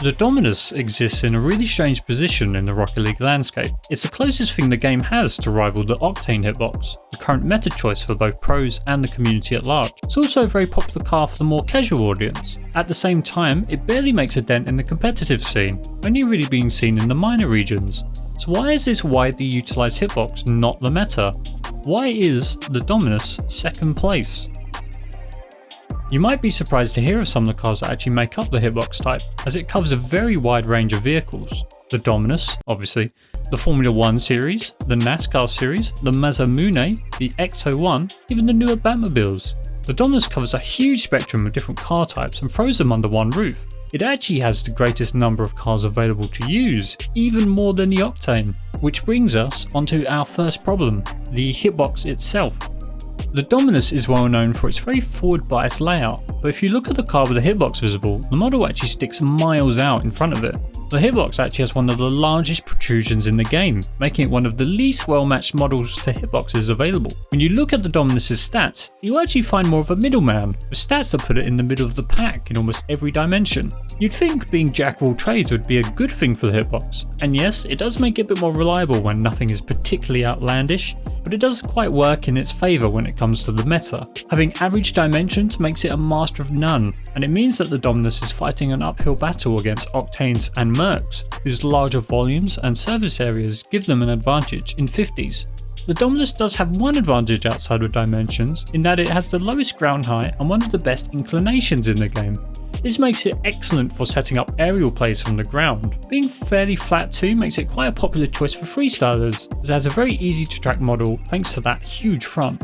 The Dominus exists in a really strange position in the Rocket League landscape. It's the closest thing the game has to rival the Octane Hitbox, the current meta choice for both pros and the community at large. It's also a very popular car for the more casual audience. At the same time, it barely makes a dent in the competitive scene, only really being seen in the minor regions. So why is this widely utilised hitbox not the meta? Why is the Dominus second place? You might be surprised to hear of some of the cars that actually make up the hitbox type, as it covers a very wide range of vehicles. The Dominus, obviously, the Formula 1 series, the NASCAR series, the Mazzamune, the Ecto 1, even the newer Batmobiles. The Dominus covers a huge spectrum of different car types and throws them under one roof. It actually has the greatest number of cars available to use, even more than the Octane. Which brings us onto our first problem, the hitbox itself. The Dominus is well known for its very forward biased layout, but if you look at the car with the hitbox visible, the model actually sticks miles out in front of it. The hitbox actually has one of the largest protrusions in the game, making it one of the least well matched models to hitboxes available. When you look at the Dominus's stats, you actually find more of a middleman, with stats that put it in the middle of the pack in almost every dimension. You'd think being jack of all trades would be a good thing for the hitbox, and yes, it does make it a bit more reliable when nothing is particularly outlandish, but it doesn't quite work in its favour when it comes to the meta. Having average dimensions makes it a master of none, and it means that the Dominus is fighting an uphill battle against Octanes and Mercs, whose larger volumes and surface areas give them an advantage in 50s. The Dominus does have one advantage outside of dimensions, in that it has the lowest ground height and one of the best inclinations in the game. This makes it excellent for setting up aerial plays from the ground. Being fairly flat too makes it quite a popular choice for freestylers, as it has a very easy to track model thanks to that huge front.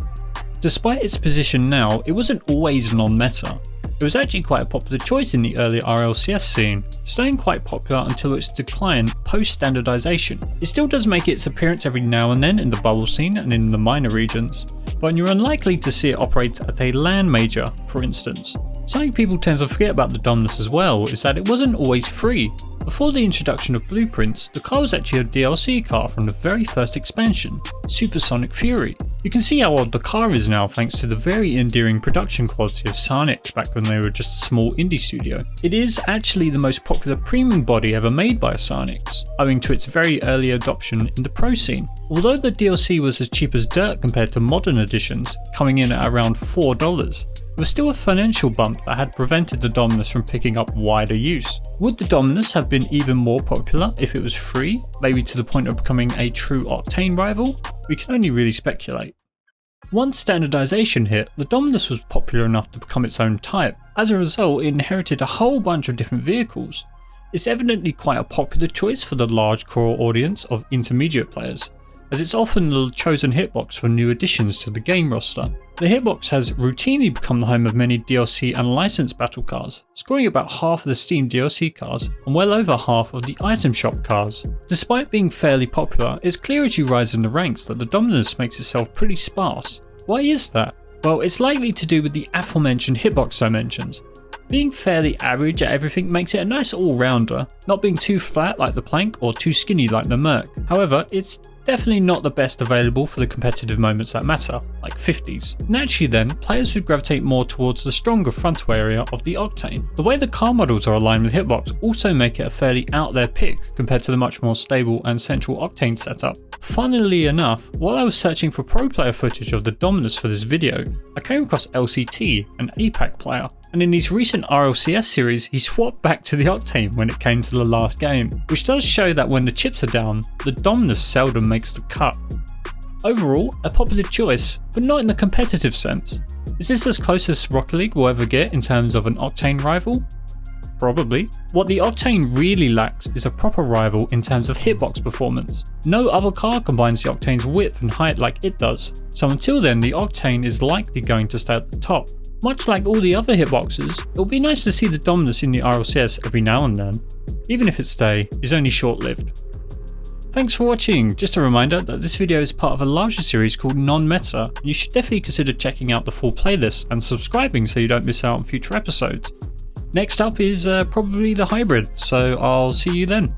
Despite its position now, it wasn't always non-meta. It was actually quite a popular choice in the early RLCS scene, staying quite popular until its decline post-standardization. It still does make its appearance every now and then in the bubble scene and in the minor regions, but you're unlikely to see it operate at a LAN major, for instance. Something people tend to forget about the Dominus as well is that it wasn't always free. Before the introduction of blueprints, the car was actually a DLC car from the very first expansion, Supersonic Fury. You can see how odd the car is now thanks to the very endearing production quality of Sarnix back when they were just a small indie studio. It is actually the most popular premium body ever made by Sarnix, owing to its very early adoption in the pro scene. Although the DLC was as cheap as dirt compared to modern editions, coming in at around $4, it was still a financial bump that had prevented the Dominus from picking up wider use. Would the Dominus have been even more popular if it was free, maybe to the point of becoming a true Octane rival? We can only really speculate. Once standardization hit, the Dominus was popular enough to become its own type. As a result, it inherited a whole bunch of different vehicles. It's evidently quite a popular choice for the large core audience of intermediate players, as it's often the chosen hitbox for new additions to the game roster. The hitbox has routinely become the home of many DLC and licensed battle cars, scoring about half of the Steam DLC cars and well over half of the item shop cars. Despite being fairly popular, it's clear as you rise in the ranks that the Dominus makes itself pretty sparse. Why is that? Well, it's likely to do with the aforementioned hitbox dimensions. Being fairly average at everything makes it a nice all-rounder, not being too flat like the Plank or too skinny like the Merc. However, it's definitely not the best available for the competitive moments that matter, like 50s. Naturally then, players would gravitate more towards the stronger frontal area of the Octane. The way the car models are aligned with hitbox also make it a fairly out there pick compared to the much more stable and central Octane setup. Funnily enough, while I was searching for pro player footage of the Dominus for this video, I came across LCT, an APAC player. And in his recent RLCS series, he swapped back to the Octane when it came to the last game, which does show that when the chips are down, the Dominus seldom makes the cut. Overall, a popular choice, but not in the competitive sense. Is this as close as Rocket League will ever get in terms of an Octane rival? Probably. What the Octane really lacks is a proper rival in terms of hitbox performance. No other car combines the Octane's width and height like it does, so until then the Octane is likely going to stay at the top. Much like all the other hitboxes, it'll be nice to see the Dominus in the RLCS every now and then, even if its stay is only short-lived. Thanks for watching. Just a reminder that this video is part of a larger series called Non-Meta. You should definitely consider checking out the full playlist and subscribing so you don't miss out on future episodes. Next up is probably the hybrid, so I'll see you then.